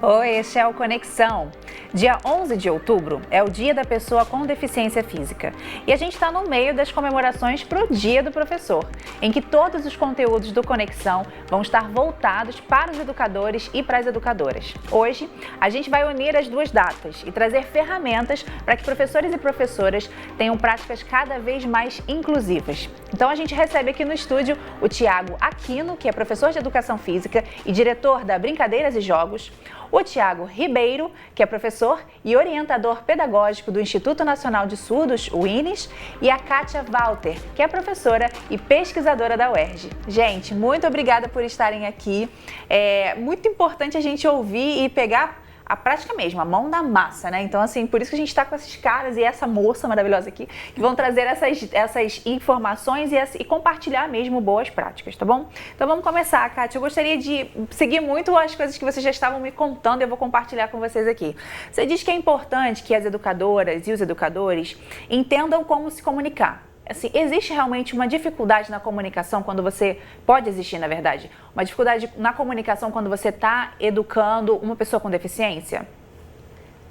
Oi, este é o Conexão. Dia 11 de outubro é o Dia da Pessoa com Deficiência Física e a gente está no meio das comemorações para o Dia do Professor, em que todos os conteúdos do Conexão vão estar voltados para os educadores e para as educadoras. Hoje, a gente vai unir as duas datas e trazer ferramentas para que professores e professoras tenham práticas cada vez mais inclusivas. Então, a gente recebe aqui no estúdio o Tiago Aquino, que é professor de Educação Física e diretor da Brincadeiras e Jogos, o Tiago Ribeiro, que é professor e orientador pedagógico do Instituto Nacional de Surdos, o INES, e a Kátia Walter, que é professora e pesquisadora da UERJ. Gente, muito obrigada por estarem aqui. É muito importante a gente ouvir e pegar a prática mesmo, a mão na massa, né? Então, assim, por isso que a gente está com esses caras e essa moça maravilhosa aqui, que vão trazer essas informações e compartilhar mesmo boas práticas, tá bom? Então, vamos começar, Kátia. Eu gostaria de seguir muito as coisas que vocês já estavam me contando e eu vou compartilhar com vocês aqui. Você diz que é importante que as educadoras e os educadores entendam como se comunicar. Assim, existe realmente uma dificuldade na comunicação quando você... Pode existir, na verdade, uma dificuldade na comunicação quando você está educando uma pessoa com deficiência?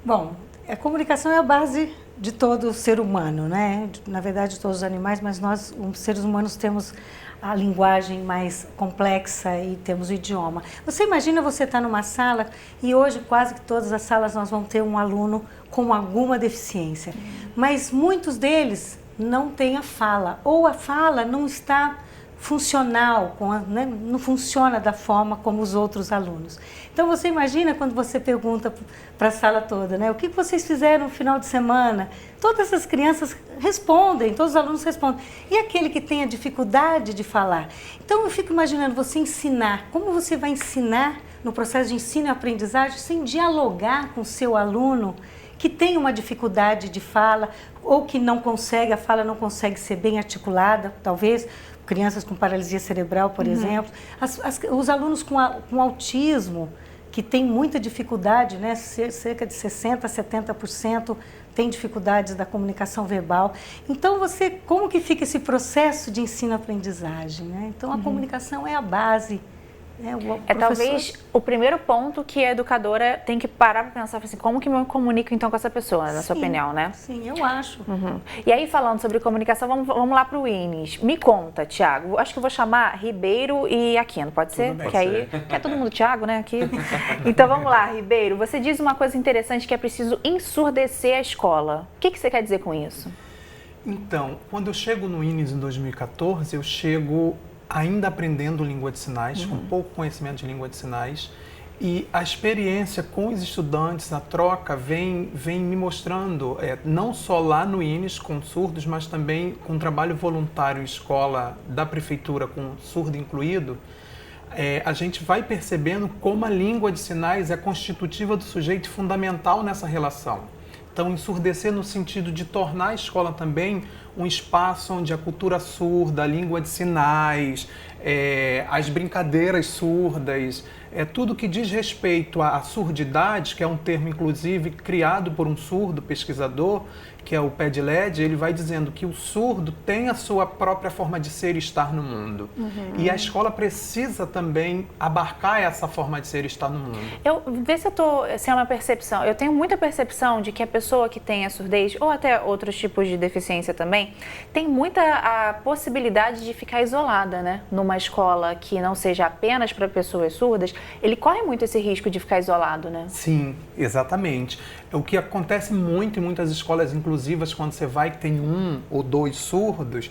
Bom, a comunicação é a base de todo ser humano, né? Na verdade, de todos os animais, mas nós, os seres humanos, temos a linguagem mais complexa e temos o idioma. Você imagina você estar numa sala e hoje quase que todas as salas nós vamos ter um aluno com alguma deficiência, mas muitos deles não tem a fala, ou a fala não está funcional, não funciona da forma como os outros alunos. Então você imagina quando você pergunta para a sala toda, né? O que vocês fizeram no final de semana? Todas as crianças respondem, todos os alunos respondem. E aquele que tem a dificuldade de falar? Então eu fico imaginando você ensinar, como você vai ensinar no processo de ensino e aprendizagem sem dialogar com o seu aluno que tem uma dificuldade de fala ou que não consegue, a fala não consegue ser bem articulada, talvez, crianças com paralisia cerebral, por exemplo, os alunos com autismo, que tem muita dificuldade, né? Cerca de 60% a 70% tem dificuldades da comunicação verbal. Então, como que fica esse processo de ensino-aprendizagem, né? Então, a comunicação é a base. Talvez o primeiro ponto que a educadora tem que parar para pensar assim, como que eu me comunico então com essa pessoa, na sua opinião, né? Sim, eu acho. E aí, falando sobre comunicação, vamos lá para o INES. Me conta, Tiago, acho que eu vou chamar Ribeiro e Aquino, pode ser? Porque aí é todo mundo Tiago, né, aqui. Então vamos lá, Ribeiro, você diz uma coisa interessante que é preciso ensurdecer a escola. O que você quer dizer com isso? Então, quando eu chego no INES em 2014, eu chego ainda aprendendo língua de sinais, com pouco conhecimento de língua de sinais, e a experiência com os estudantes, a troca, vem me mostrando, não só lá no INES com surdos, mas também com trabalho voluntário em escola da prefeitura, com surdo incluído, a gente vai percebendo como a língua de sinais é constitutiva do sujeito fundamental nessa relação. Então, ensurdecer no sentido de tornar a escola também um espaço onde a cultura surda, a língua de sinais, as brincadeiras surdas, tudo que diz respeito à surdidade, que é um termo, inclusive, criado por um surdo pesquisador, que é o PED-LED, ele vai dizendo que o surdo tem a sua própria forma de ser e estar no mundo. E a escola precisa também abarcar essa forma de ser e estar no mundo. Vê se é uma percepção. Eu tenho muita percepção de que a pessoa que tem a surdez, ou até outros tipos de deficiência também, tem muita a possibilidade de ficar isolada, né? Numa escola que não seja apenas para pessoas surdas, ele corre muito esse risco de ficar isolado, né? Sim, exatamente. O que acontece muito em muitas escolas inclusivas, quando você vai que tem um ou dois surdos,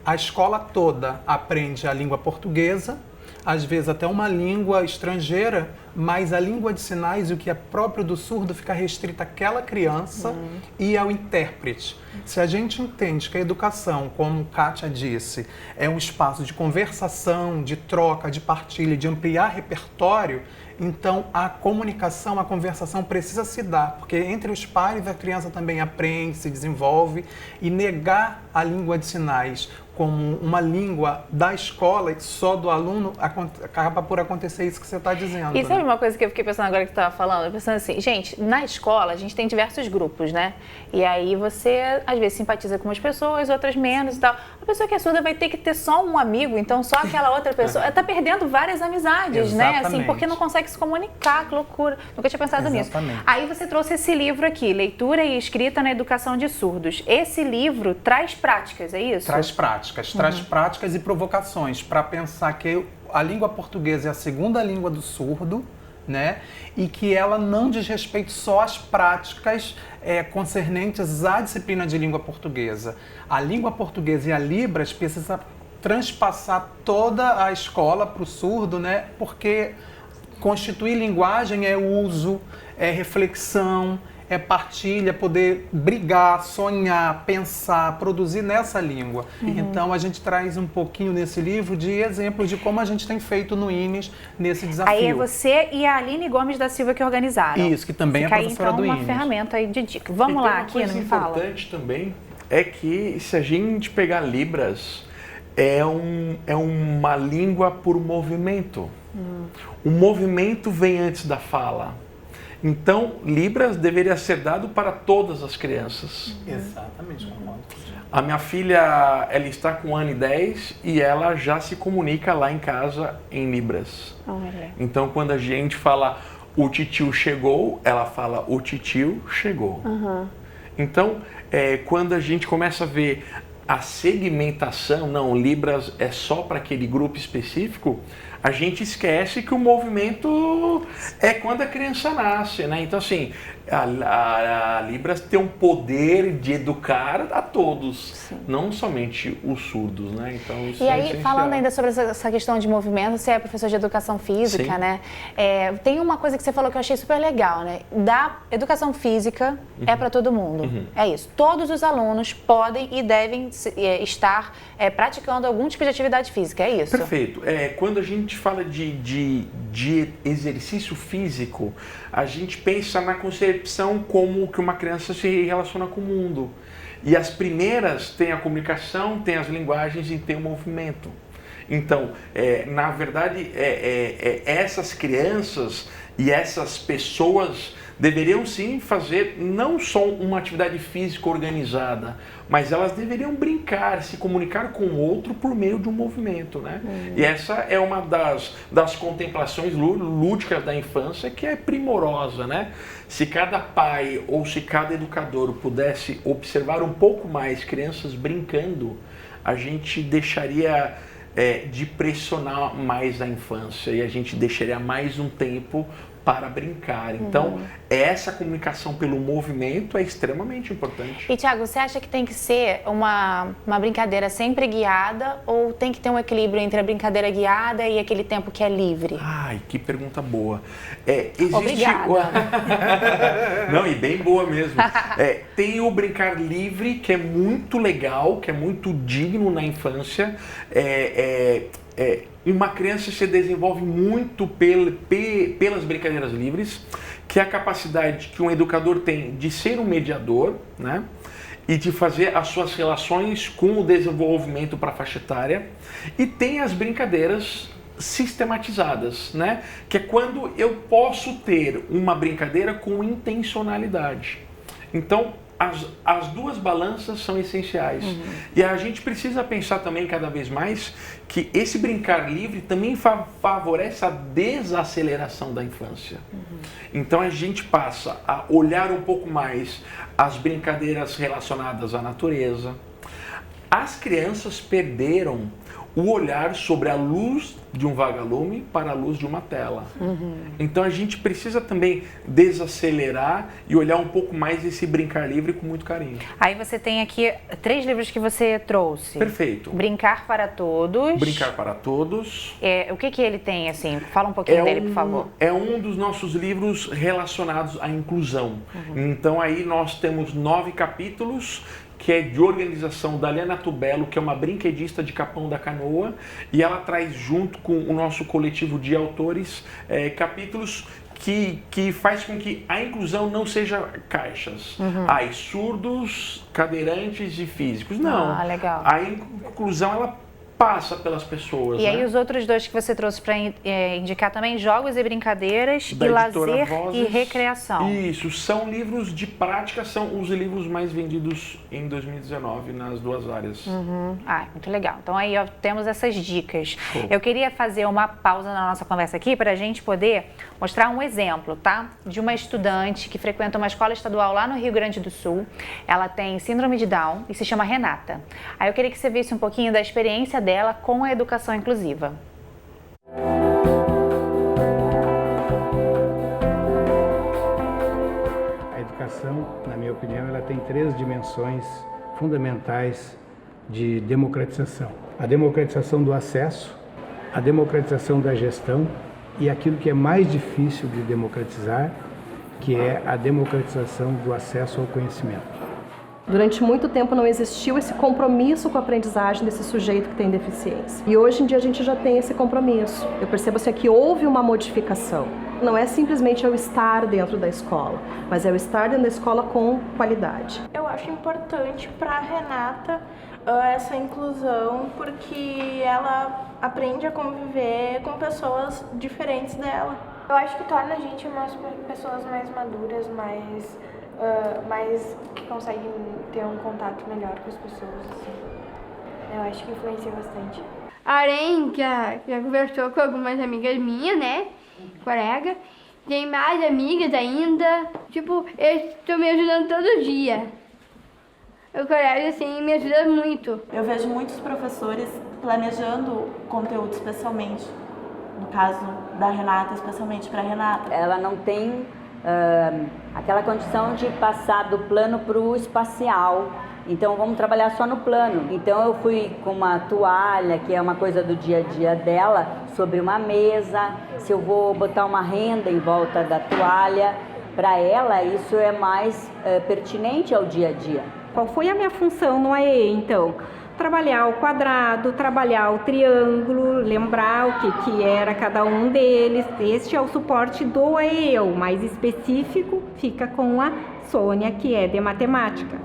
a escola toda aprende a língua portuguesa, às vezes até uma língua estrangeira, mas a língua de sinais e o que é próprio do surdo fica restrita àquela criança e ao intérprete. Se a gente entende que a educação, como Kátia disse, é um espaço de conversação, de troca, de partilha, de ampliar repertório, então a comunicação, a conversação precisa se dar, porque entre os pares a criança também aprende, se desenvolve, e negar a língua de sinais como uma língua da escola e só do aluno, acaba por acontecer isso que você está dizendo. E sabe né? uma coisa que eu fiquei pensando agora que tu estava falando? Eu pensando assim, gente, na escola a gente tem diversos grupos, né? E aí você, às vezes, simpatiza com umas pessoas, outras menos e tal. A pessoa que é surda vai ter que ter só um amigo, então só aquela outra pessoa. Ela tá perdendo várias amizades, né? Assim, porque não consegue se comunicar, que loucura. Nunca tinha pensado nisso. Aí você trouxe esse livro aqui, Leitura e Escrita na Educação de Surdos. Esse livro traz práticas, é isso? Traz práticas e provocações para pensar que a língua portuguesa é a segunda língua do surdo, né? E que ela não diz respeito só às práticas concernentes à disciplina de língua portuguesa. A língua portuguesa e a Libras precisa transpassar toda a escola para o surdo, né? Porque constituir linguagem é uso, é reflexão, é partilha, poder brigar, sonhar, pensar, produzir nessa língua. Então, a gente traz um pouquinho nesse livro de exemplos de como a gente tem feito no INES nesse desafio. Aí é você e a Aline Gomes da Silva que organizaram. Isso, que também é professora do INES. Uma ferramenta aí de dica. Vamos lá, aqui, não me fala. Uma coisa importante também é que se a gente pegar Libras, é uma língua por movimento. O movimento vem antes da fala. Então, Libras deveria ser dado para todas as crianças. Exatamente, concordo. A minha filha, ela está com 1 ano e 10 e ela já se comunica lá em casa em Libras. Olha. Então, quando a gente fala o titio chegou, ela fala o titio chegou. Então, quando a gente começa a ver a segmentação, não, Libras é só para aquele grupo específico, a gente esquece que o movimento é quando a criança nasce, né? Então, assim, a Libras tem um poder de educar a todos, sim, não somente os surdos, né? Então, isso e é aí, essencial. falando ainda sobre essa questão de movimento, você é professor de educação física, sim, né? Tem uma coisa que você falou que eu achei super legal, né? Da educação física é para todo mundo. É isso. Todos os alunos podem e devem estar praticando algum tipo de atividade física, é isso? Perfeito. Quando a gente fala de exercício físico, a gente pensa na concepção como que uma criança se relaciona com o mundo. E as primeiras têm a comunicação, têm as linguagens e têm o movimento. Então, na verdade, essas crianças e essas pessoas deveriam sim fazer não só uma atividade física organizada, mas elas deveriam brincar, se comunicar com o outro por meio de um movimento, né? E essa é uma das contemplações lúdicas da infância que é primorosa, né? Se cada pai ou se cada educador pudesse observar um pouco mais crianças brincando, a gente deixaria de pressionar mais a infância e a gente deixaria mais um tempo para brincar. Então, essa comunicação pelo movimento é extremamente importante. E, Thiago, você acha que tem que ser uma brincadeira sempre guiada ou tem que ter um equilíbrio entre a brincadeira guiada e aquele tempo que é livre? Ai, que pergunta boa. Obrigada. Não, e bem boa mesmo. Tem o brincar livre, que é muito legal, que é muito digno na infância. Uma criança se desenvolve muito pelas brincadeiras livres, que é a capacidade que um educador tem de ser um mediador, né? E de fazer as suas relações com o desenvolvimento para a faixa etária. E tem as brincadeiras sistematizadas, né? Que é quando eu posso ter uma brincadeira com intencionalidade. Então, as duas balanças são essenciais. E a gente precisa pensar também cada vez mais que esse brincar livre também favorece a desaceleração da infância. Então a gente passa a olhar um pouco mais as brincadeiras relacionadas à natureza. As crianças perderam o olhar sobre a luz de um vagalume para a luz de uma tela. Então a gente precisa também desacelerar e olhar um pouco mais esse brincar livre com muito carinho. Aí você tem aqui 3 livros que você trouxe. Perfeito. Brincar para Todos. Brincar para Todos. O que ele tem, assim? Fala um pouquinho dele, por favor. É um dos nossos livros relacionados à inclusão. Então aí nós temos 9 capítulos, que é de organização da Liana Tubelo, que é uma brinquedista de Capão da Canoa, e ela traz junto com o nosso coletivo de autores capítulos que faz com que a inclusão não seja caixas. Surdos, cadeirantes e físicos. Não. Legal. A inclusão, ela passa pelas pessoas. E aí os outros dois que você trouxe para indicar também, jogos e brincadeiras, Da e editora lazer Vozes. e recreação. Isso, são livros de prática, são os livros mais vendidos em 2019 nas duas áreas. Muito legal. Então aí temos essas dicas. Show. Eu queria fazer uma pausa na nossa conversa aqui para a gente poder mostrar um exemplo, tá? De uma estudante que frequenta uma escola estadual lá no Rio Grande do Sul. Ela tem síndrome de Down e se chama Renata. Aí eu queria que você visse um pouquinho da experiência dela com a educação inclusiva. A educação, na minha opinião, ela tem 3 dimensões fundamentais de democratização. A democratização do acesso, a democratização da gestão e aquilo que é mais difícil de democratizar, que é a democratização do acesso ao conhecimento. Durante muito tempo não existiu esse compromisso com a aprendizagem desse sujeito que tem deficiência. E hoje em dia a gente já tem esse compromisso. Eu percebo assim, que houve uma modificação. Não é simplesmente eu estar dentro da escola, mas é eu estar dentro da escola com qualidade. Eu acho importante para a Renata essa inclusão, porque ela aprende a conviver com pessoas diferentes dela. Eu acho que torna a gente umas pessoas mais maduras, mais que conseguem ter um contato melhor com as pessoas, assim. Eu acho que influencia bastante. A Aren já conversou com algumas amigas minhas, né? Colega. Tem mais amigas ainda. Tipo, eles estão me ajudando todo dia. O colégio, assim, me ajuda muito. Eu vejo muitos professores planejando conteúdo especialmente. No caso da Renata, especialmente para a Renata. Ela não tem aquela condição de passar do plano para o espacial. Então vamos trabalhar só no plano. Então eu fui com uma toalha, que é uma coisa do dia a dia dela, sobre uma mesa. Se eu vou botar uma renda em volta da toalha, para ela isso é mais pertinente ao dia a dia. Qual foi a minha função no AEE, então? Trabalhar o quadrado, trabalhar o triângulo, lembrar o que era cada um deles. Este é o suporte do AEE, o mais específico fica com a Sônia, que é de matemática.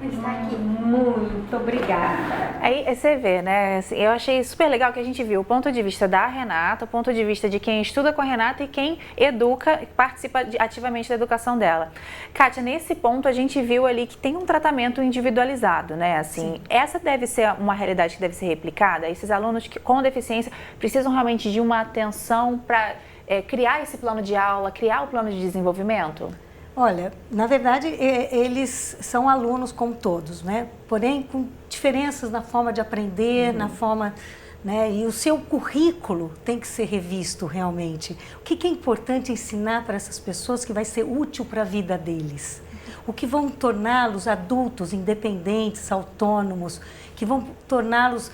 Está aqui. Muito obrigada. Aí você vê, né? Eu achei super legal que a gente viu o ponto de vista da Renata, o ponto de vista de quem estuda com a Renata e quem educa, participa ativamente da educação dela. Kátia, nesse ponto a gente viu ali que tem um tratamento individualizado, né? Assim, essa deve ser uma realidade que deve ser replicada. Esses alunos com deficiência precisam realmente de uma atenção para criar esse plano de aula, criar o plano de desenvolvimento? Olha, na verdade, eles são alunos como todos, né? Porém, com diferenças na forma de aprender, na forma, né? E o seu currículo tem que ser revisto realmente. O que é importante ensinar para essas pessoas que vai ser útil para a vida deles? O que vão torná-los adultos, independentes, autônomos, que vão torná-los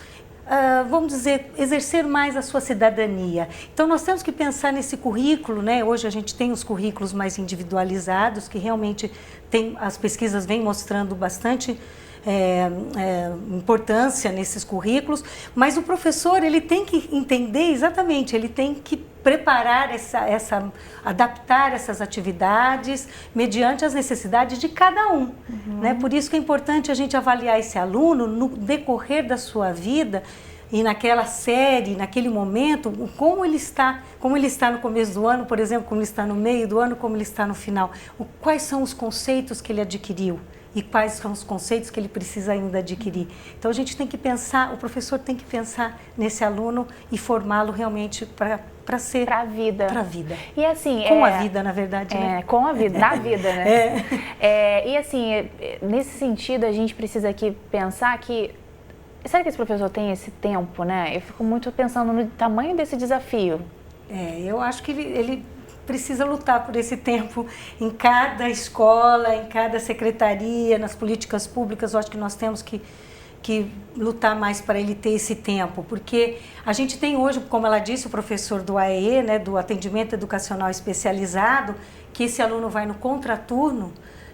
vamos dizer, exercer mais a sua cidadania. Então, nós temos que pensar nesse currículo, né? Hoje a gente tem os currículos mais individualizados, que realmente as pesquisas vêm mostrando bastante importância nesses currículos, mas o professor, ele tem que entender exatamente, ele tem que preparar adaptar essas atividades mediante as necessidades de cada um, né? Por isso que é importante a gente avaliar esse aluno no decorrer da sua vida e naquela série, naquele momento, como ele está no começo do ano, por exemplo, como ele está no meio do ano, como ele está no final, quais são os conceitos que ele adquiriu e quais são os conceitos que ele precisa ainda adquirir. Então a gente tem que pensar, o professor tem que pensar nesse aluno e formá-lo realmente para ser para a vida. Para a vida. E assim, com a vida, na verdade, né? Com a vida, na vida, né? E assim, nesse sentido, a gente precisa aqui pensar que será que esse professor tem esse tempo, né? Eu fico muito pensando no tamanho desse desafio. Eu acho que ele precisa lutar por esse tempo em cada escola, em cada secretaria, nas políticas públicas. Eu acho que nós temos que lutar mais para ele ter esse tempo, porque a gente tem hoje, como ela disse, o professor do AEE, né, do Atendimento Educacional Especializado, que esse aluno vai no contraturno,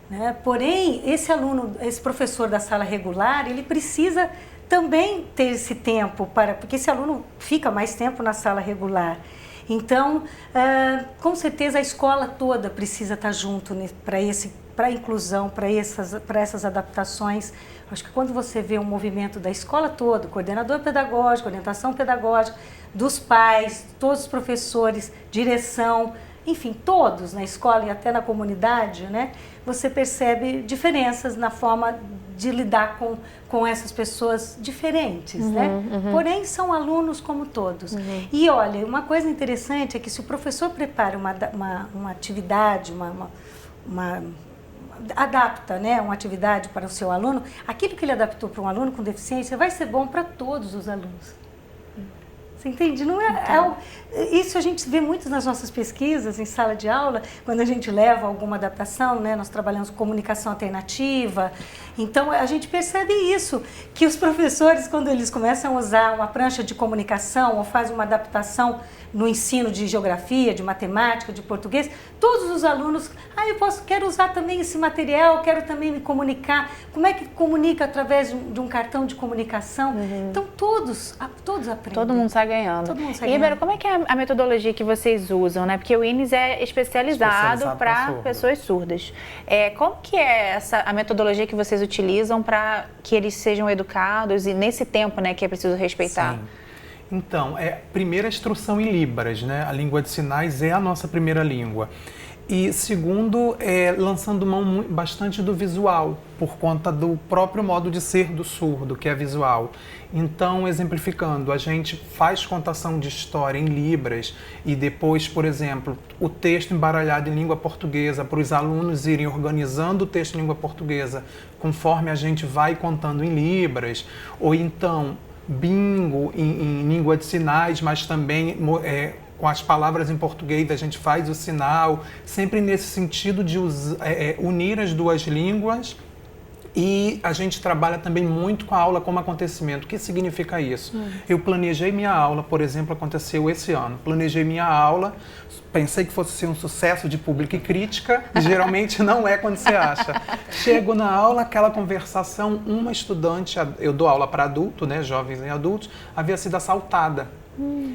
né? Porém, esse professor da sala regular, ele precisa também ter esse tempo, porque esse aluno fica mais tempo na sala regular. Então, com certeza a escola toda precisa estar junto para a inclusão, para essas adaptações. Acho que quando você vê um movimento da escola toda, coordenador pedagógico, orientação pedagógica, dos pais, todos os professores, direção, enfim, todos na escola e até na comunidade, né? Você percebe diferenças na forma de lidar com essas pessoas diferentes, né? Porém, são alunos como todos. E olha, uma coisa interessante é que se o professor prepara uma atividade, adapta, né, uma atividade para o seu aluno, aquilo que ele adaptou para um aluno com deficiência vai ser bom para todos os alunos. Você entende? Não isso a gente vê muito nas nossas pesquisas, em sala de aula, quando a gente leva alguma adaptação, né? Nós trabalhamos com comunicação alternativa, então a gente percebe isso, que os professores, quando eles começam a usar uma prancha de comunicação ou fazem uma adaptação no ensino de geografia, de matemática, de português, todos os alunos, quero usar também esse material, quero também me comunicar. Como é que comunica através de um cartão de comunicação? Então todos aprendem. Todo mundo sai ganhando. E, Ribeiro, como é que é a metodologia que vocês usam, né? Porque o INES é especializado para pessoas surdas. Como que é a metodologia que vocês utilizam para que eles sejam educados e nesse tempo, né, que é preciso respeitar? Sim. Então, primeiro a instrução em Libras, né? A língua de sinais é a nossa primeira língua. E segundo, lançando mão bastante do visual, por conta do próprio modo de ser do surdo, que é visual. Então, exemplificando, a gente faz contação de história em Libras e depois, por exemplo, o texto embaralhado em língua portuguesa, para os alunos irem organizando o texto em língua portuguesa, conforme a gente vai contando em Libras, ou então bingo em língua de sinais, mas também com as palavras em português a gente faz o sinal, sempre nesse sentido de unir as duas línguas. E a gente trabalha também muito com a aula como acontecimento. O que significa isso? Eu planejei minha aula, por exemplo, aconteceu esse ano. Planejei minha aula, pensei que fosse ser um sucesso de público e crítica, e geralmente não é quando você acha. Chego na aula, aquela conversação, uma estudante, eu dou aula para adulto, né, jovens e adultos, havia sido assaltada.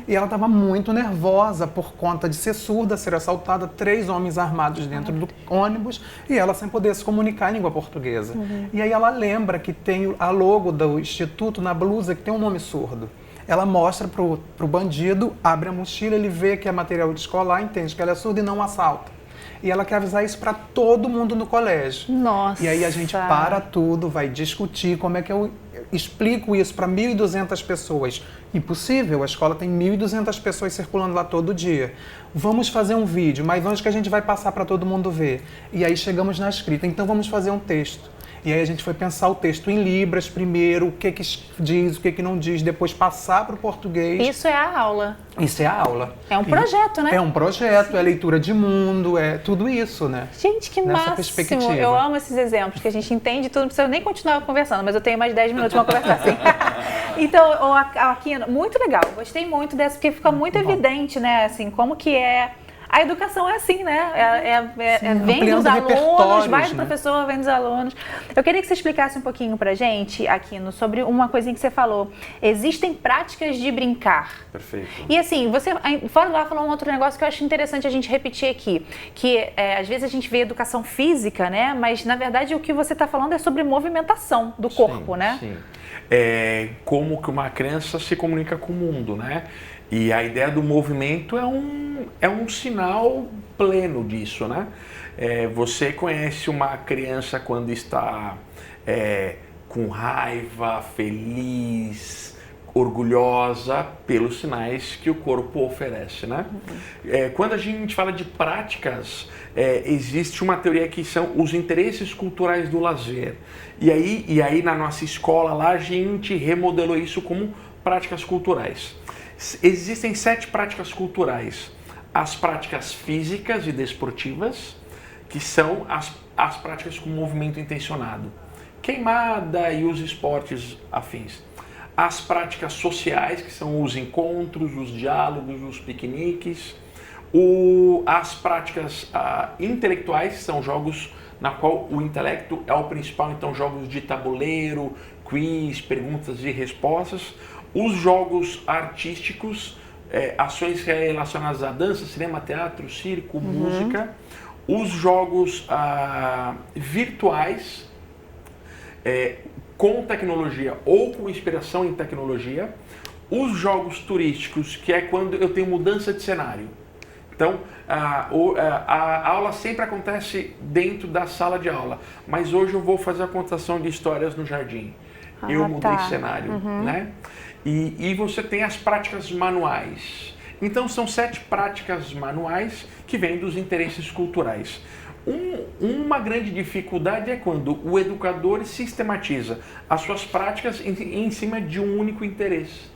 E ela estava muito nervosa por conta de ser surda, ser assaltada, 3 homens armados dentro do ônibus e ela sem poder se comunicar em língua portuguesa. E aí ela lembra que tem a logo do instituto na blusa que tem um nome surdo. Ela mostra pro bandido, abre a mochila, ele vê que é material escolar, entende que ela é surda e não assalta. E ela quer avisar isso para todo mundo no colégio. Nossa! E aí a gente para tudo, vai discutir como é que eu explico isso para 1.200 pessoas. Impossível, a escola tem 1.200 pessoas circulando lá todo dia. Vamos fazer um vídeo, mas onde que a gente vai passar para todo mundo ver? E aí chegamos na escrita, então vamos fazer um texto. E aí a gente foi pensar o texto em Libras primeiro, o que diz, o que não diz, depois passar para o português. Isso é a aula. Isso é a aula. É um projeto, né? É um projeto, é leitura de mundo, é tudo isso, né? Gente, que nessa máximo! Perspectiva. Eu amo esses exemplos, que a gente entende tudo, não precisa nem continuar conversando, mas eu tenho mais 10 minutos para conversar assim. Então, Aquino, muito legal, gostei muito dessa, porque fica muito evidente, né, assim, como que é... A educação é assim, né? Vem dos alunos, vai do professor, vem dos alunos. Eu queria que você explicasse um pouquinho pra gente, Aquino, sobre uma coisinha que você falou. Existem práticas de brincar. Perfeito. E assim, você fora lá falou um outro negócio que eu acho interessante a gente repetir aqui, que às vezes a gente vê educação física, né? Mas na verdade o que você está falando é sobre movimentação do corpo, né? Sim. Como que uma criança se comunica com o mundo, né? E a ideia do movimento é um sinal pleno disso, né? Você conhece uma criança quando está com raiva, feliz, orgulhosa, pelos sinais que o corpo oferece, né? Quando a gente fala de práticas, existe uma teoria que são os interesses culturais do lazer. E aí na nossa escola lá a gente remodelou isso como práticas culturais. Existem 7 práticas culturais. As práticas físicas e desportivas, que são as práticas com movimento intencionado. Queimada e os esportes afins. As práticas sociais, que são os encontros, os diálogos, os piqueniques. As práticas intelectuais, que são jogos na qual o intelecto é o principal, então jogos de tabuleiro, quiz, perguntas e respostas. Os jogos artísticos, ações relacionadas à dança, cinema, teatro, circo, música, os jogos virtuais, com tecnologia ou com inspiração em tecnologia, os jogos turísticos, que é quando eu tenho mudança de cenário. Então, a aula sempre acontece dentro da sala de aula, mas hoje eu vou fazer a contação de histórias no jardim. Eu mudei de cenário, né? E você tem as práticas manuais. Então, são 7 práticas manuais que vêm dos interesses culturais. Uma grande dificuldade é quando o educador sistematiza as suas práticas em cima de um único interesse.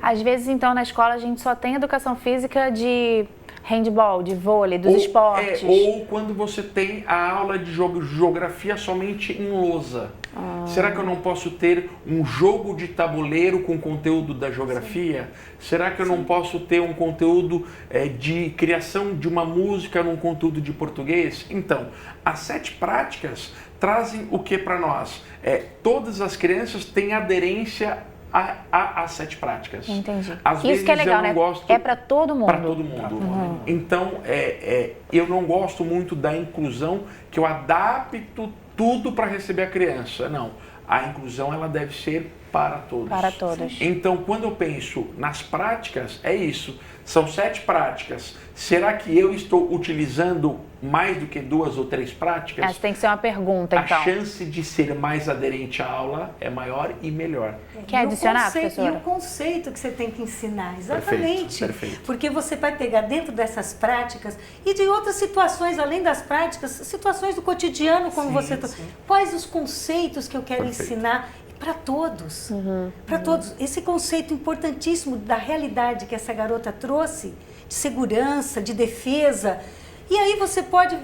Às vezes, então, na escola a gente só tem educação física de handball, de vôlei, dos esportes. Ou quando você tem a aula de geografia somente em lousa. Será que eu não posso ter um jogo de tabuleiro com conteúdo da geografia? Sim. Será que eu não posso ter um conteúdo de criação de uma música num conteúdo de português? Então, as 7 práticas trazem o que para nós? Todas as crianças têm aderência às 7 práticas. Entendi. Às vezes isso que é legal, eu não gosto... É para todo mundo. Para todo mundo. Então, eu não gosto muito da inclusão, que eu adapto tudo para receber a criança. Não, a inclusão ela deve ser para todos. Para todos. Então, quando eu penso nas práticas, é isso. São 7 práticas. Será que eu estou utilizando mais do que 2 ou 3 práticas? Essa tem que ser uma pergunta, então. A chance de ser mais aderente à aula é maior e melhor. Quer adicionar, professora? E o conceito que você tem que ensinar, exatamente. Perfeito. Porque você vai pegar dentro dessas práticas e de outras situações, além das práticas, situações do cotidiano, como você... Quais os conceitos que eu quero ensinar para todos? Para todos. Esse conceito importantíssimo da realidade que essa garota trouxe, de segurança, de defesa. E aí você pode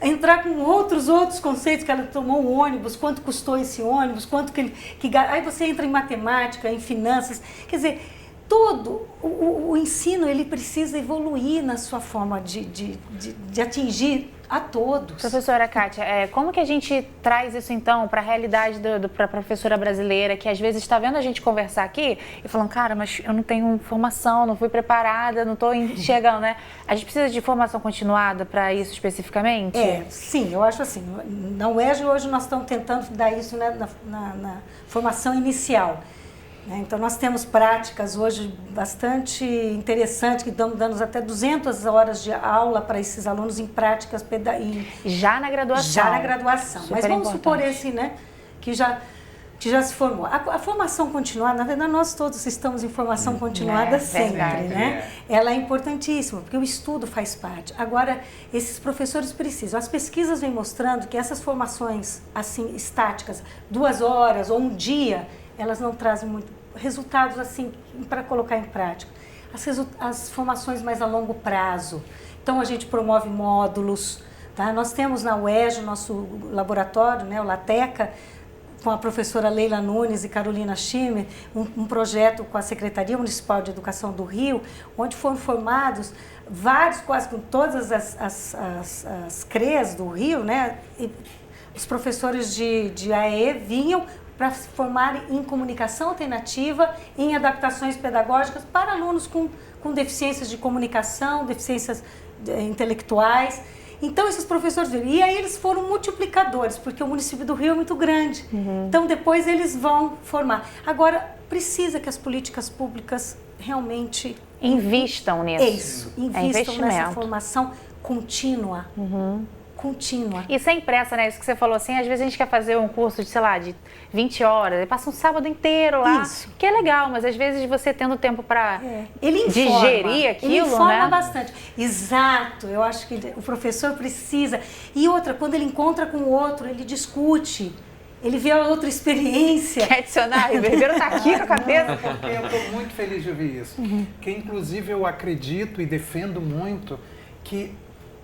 entrar com outros conceitos, que ela tomou um ônibus, quanto custou esse ônibus, quanto que aí você entra em matemática, em finanças. Quer dizer, todo o ensino ele precisa evoluir na sua forma de atingir a todos. Professora Kátia, como que a gente traz isso então para a realidade para a professora brasileira, que às vezes está vendo a gente conversar aqui e falando, cara, mas eu não tenho formação, não fui preparada, não estou enxergando, né? A gente precisa de formação continuada para isso especificamente? Sim, eu acho assim. Na UERJ hoje nós estamos tentando dar isso, né, na formação inicial. Então, nós temos práticas hoje bastante interessantes, que estão dando até 200 horas de aula para esses alunos em práticas já na graduação. Já na graduação. Super Mas vamos supor importante. esse, né, que já se formou. A formação continuada, na verdade, nós todos estamos em formação continuada sempre, verdade, né? Ela é importantíssima, porque o estudo faz parte. Agora, esses professores precisam. As pesquisas vêm mostrando que essas formações, assim, estáticas, 2 horas ou um dia, elas não trazem muito resultados assim para colocar em prática. As formações mais a longo prazo. Então a gente promove módulos, tá? Nós temos na UERJ o nosso laboratório, né, o LATECA, com a professora Leila Nunes e Carolina Schimmer, um projeto com a Secretaria Municipal de Educação do Rio, onde foram formados vários, quase com todas as CREs do Rio, né? E os professores de AE vinham para se formarem em comunicação alternativa, em adaptações pedagógicas para alunos com deficiências de comunicação, deficiências intelectuais. Então, esses professores viram. E aí eles foram multiplicadores, porque o município do Rio é muito grande. Então, depois eles vão formar. Agora, precisa que as políticas públicas realmente... Invistam nisso. Isso, invistam nessa formação contínua. Contínua. E sem pressa, né? Isso que você falou assim, às vezes a gente quer fazer um curso de, sei lá, de 20 horas, e passa um sábado inteiro lá, que é legal, mas às vezes você tendo tempo para digerir aquilo, ele informa, né? Bastante. Exato, eu acho que o professor precisa. E outra, quando ele encontra com o outro, ele discute. Ele vê a outra experiência. Quer adicionar? O Ribeiro está aqui com a cabeça. Porque eu estou muito feliz de ouvir isso. Que inclusive eu acredito e defendo muito que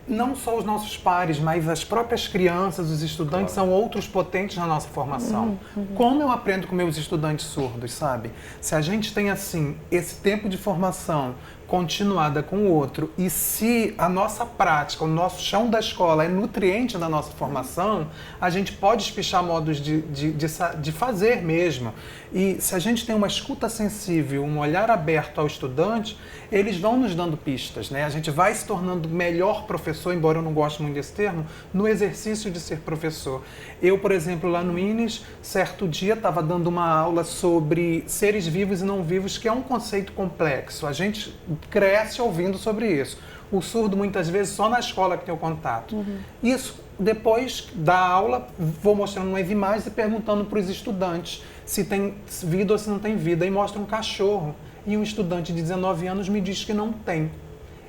não só os nossos pares, mas as próprias crianças, os estudantes são outros potentes na nossa formação. Como eu aprendo com meus estudantes surdos, sabe? Se a gente tem, assim, esse tempo de formação continuada com o outro. E se a nossa prática, o nosso chão da escola é nutriente da nossa formação, a gente pode espichar modos de fazer mesmo. E se a gente tem uma escuta sensível, um olhar aberto ao estudante, eles vão nos dando pistas, né? A gente vai se tornando melhor professor, embora eu não goste muito desse termo, no exercício de ser professor. Eu, por exemplo, lá no INES, certo dia estava dando uma aula sobre seres vivos e não vivos, que é um conceito complexo. A gente cresce ouvindo sobre isso. O surdo, muitas vezes, só na escola que tem o contato. Isso, depois da aula, vou mostrando uma imagem e perguntando para os estudantes se tem vida ou se não tem vida. Aí mostra um cachorro e um estudante de 19 anos me diz que não tem.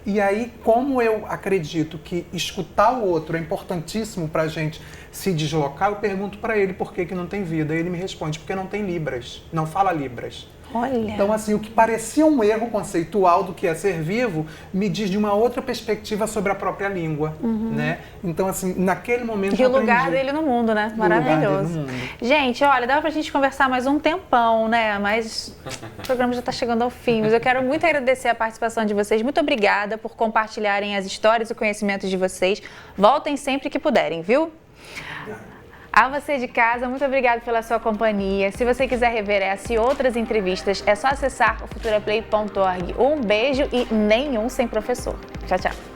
E aí, como eu acredito que escutar o outro é importantíssimo para a gente se deslocar, eu pergunto para ele por que não tem vida. E ele me responde, porque não tem libras, não fala libras. Olha. Então, assim, o que parecia um erro conceitual do que é ser vivo, me diz de uma outra perspectiva sobre a própria língua, né? Então, assim, naquele momento E o lugar dele no mundo, né? Maravilhoso. Gente, olha, dá pra gente conversar mais um tempão, né? Mas o programa já tá chegando ao fim. Mas eu quero muito agradecer a participação de vocês. Muito obrigada por compartilharem as histórias e conhecimentos de vocês. Voltem sempre que puderem, viu? A você de casa, muito obrigada pela sua companhia. Se você quiser rever essa e outras entrevistas, é só acessar o futuraplay.org. Um beijo e nenhum sem professor. Tchau, tchau.